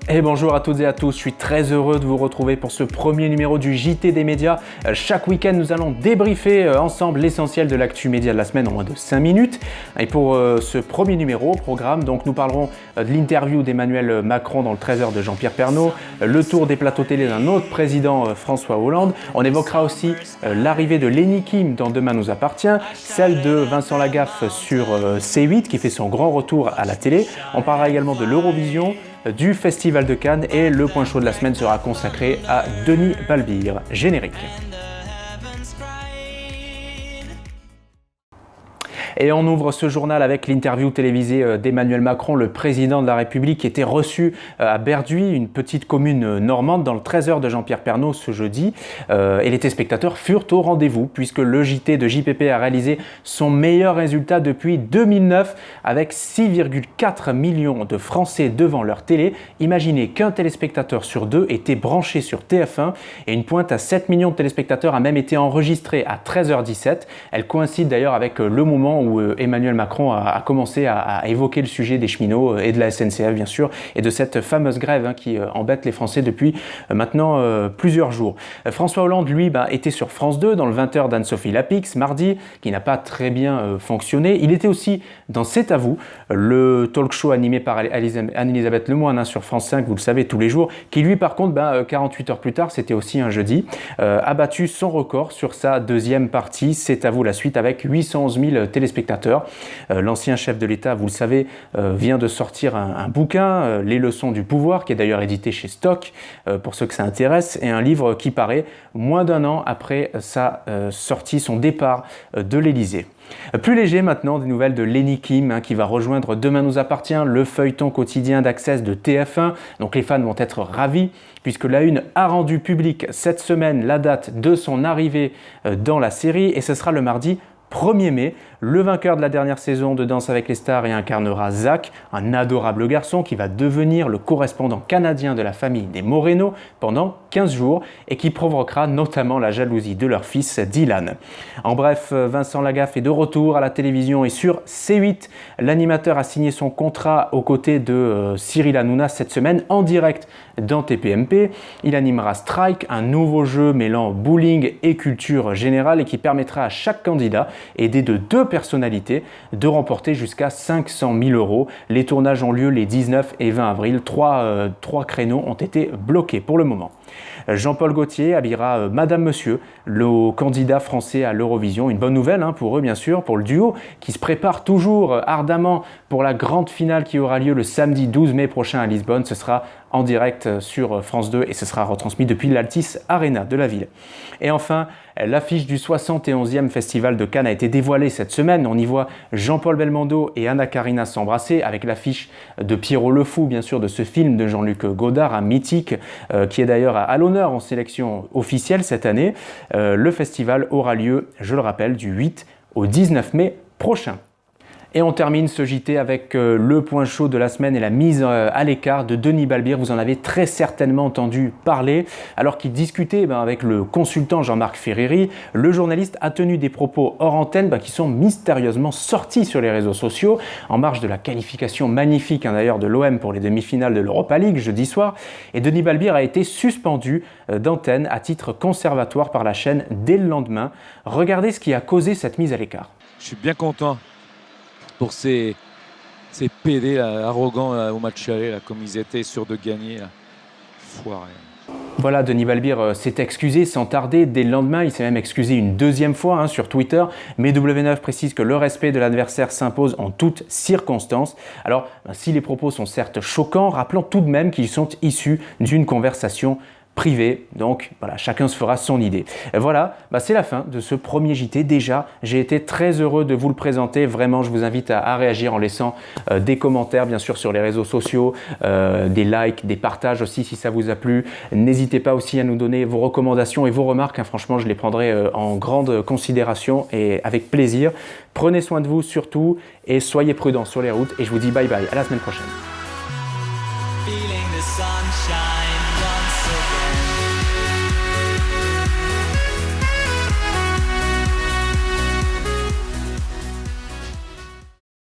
Et bonjour à toutes et à tous, je suis très heureux de vous retrouver pour ce premier numéro du JT des médias. Chaque week-end, nous allons débriefer ensemble l'essentiel de l'actu média de la semaine en moins de 5 minutes. Et pour ce premier numéro au programme, donc, nous parlerons de l'interview d'Emmanuel Macron dans le 13h de Jean-Pierre Pernaut, le tour des plateaux télé d'un autre président, François Hollande. On évoquera aussi l'arrivée de Lenny Kim dans Demain nous appartient, celle de Vincent Lagaffe sur C8 qui fait son grand retour à la télé. On parlera également de l'Eurovision, du Festival de Cannes et le point chaud de la semaine sera consacré à Denis Balbir. Générique. Et on ouvre ce journal avec l'interview télévisée d'Emmanuel Macron, le président de la République, qui était reçu à Berduy, une petite commune normande, dans le 13h de Jean-Pierre Pernaut ce jeudi. Et les téléspectateurs furent au rendez-vous, puisque le JT de JPP a réalisé son meilleur résultat depuis 2009, avec 6,4 millions de Français devant leur télé. Imaginez qu'un téléspectateur sur deux était branché sur TF1, et une pointe à 7 millions de téléspectateurs a même été enregistrée à 13h17. Elle coïncide d'ailleurs avec le moment où Emmanuel Macron a commencé à évoquer le sujet des cheminots et de la SNCF bien sûr, et de cette fameuse grève qui embête les Français depuis maintenant plusieurs jours. François Hollande, lui, était sur France 2 dans le 20h d'Anne-Sophie Lapix mardi, qui n'a pas très bien fonctionné. Il était aussi dans C'est à vous, le talk show animé par Anne-Elisabeth Lemoine sur France 5, vous le savez, tous les jours, qui lui par contre, 48 heures plus tard, c'était aussi un jeudi, a battu son record sur sa deuxième partie, C'est à vous la suite, avec 811 000 téléspectateurs. L'ancien chef de l'État, vous le savez, vient de sortir un bouquin, Les leçons du pouvoir, qui est d'ailleurs édité chez Stock, pour ceux que ça intéresse, et un livre qui paraît moins d'un an après sa sortie, son départ de l'Élysée. Plus léger maintenant, des nouvelles de Lenny Kim qui va rejoindre Demain nous appartient, le feuilleton quotidien d'Access de TF1. Donc les fans vont être ravis puisque la Une a rendu public cette semaine la date de son arrivée dans la série et ce sera le mardi 1er mai. Le vainqueur de la dernière saison de Danse avec les stars y incarnera Zach, un adorable garçon qui va devenir le correspondant canadien de la famille des Moreno pendant 15 jours et qui provoquera notamment la jalousie de leur fils Dylan. En bref, Vincent Lagaffe est de retour à la télévision et sur C8. L'animateur a signé son contrat aux côtés de Cyril Hanouna cette semaine en direct dans TPMP. Il animera Strike, un nouveau jeu mêlant bowling et culture générale et qui permettra à chaque candidat, aidé de 2 personnalités, de remporter jusqu'à 500 000 euros. Les tournages ont lieu les 19 et 20 avril. Trois créneaux ont été bloqués pour le moment. Jean-Paul Gaultier habillera Madame Monsieur, le candidat français à l'Eurovision. Une bonne nouvelle pour eux bien sûr, pour le duo qui se prépare toujours ardemment pour la grande finale qui aura lieu le samedi 12 mai prochain à Lisbonne. Ce sera en direct sur France 2 et ce sera retransmis depuis l'Altis Arena de la ville. Et enfin, l'affiche du 71e Festival de Cannes a été dévoilée cette semaine. On y voit Jean-Paul Belmondo et Anna Karina s'embrasser avec l'affiche de Pierrot le Fou, bien sûr, de ce film de Jean-Luc Godard, un mythique, qui est d'ailleurs à l'honneur en sélection officielle cette année. Le festival aura lieu, je le rappelle, du 8 au 19 mai prochain. Et on termine ce JT avec le point chaud de la semaine et la mise à l'écart de Denis Balbir. Vous en avez très certainement entendu parler. Alors qu'il discutait avec le consultant Jean-Marc Ferreri, le journaliste a tenu des propos hors antenne qui sont mystérieusement sortis sur les réseaux sociaux en marge de la qualification magnifique d'ailleurs de l'OM pour les demi-finales de l'Europa League jeudi soir. Et Denis Balbir a été suspendu d'antenne à titre conservatoire par la chaîne dès le lendemain. Regardez ce qui a causé cette mise à l'écart. Je suis bien content pour ces PD arrogants au match aller, comme ils étaient sûrs de gagner. Foiré. Voilà, Denis Balbir s'est excusé sans tarder dès le lendemain. Il s'est même excusé une deuxième fois sur Twitter. Mais W9 précise que le respect de l'adversaire s'impose en toutes circonstances. Alors, si les propos sont certes choquants, rappelons tout de même qu'ils sont issus d'une conversation privé, donc voilà, chacun se fera son idée. Et voilà, c'est la fin de ce premier JT. Déjà, j'ai été très heureux de vous le présenter. Vraiment, je vous invite à réagir en laissant des commentaires, bien sûr, sur les réseaux sociaux, des likes, des partages aussi si ça vous a plu. N'hésitez pas aussi à nous donner vos recommandations et vos remarques. Franchement, je les prendrai en grande considération et avec plaisir. Prenez soin de vous surtout et soyez prudents sur les routes. Et je vous dis bye bye, à la semaine prochaine.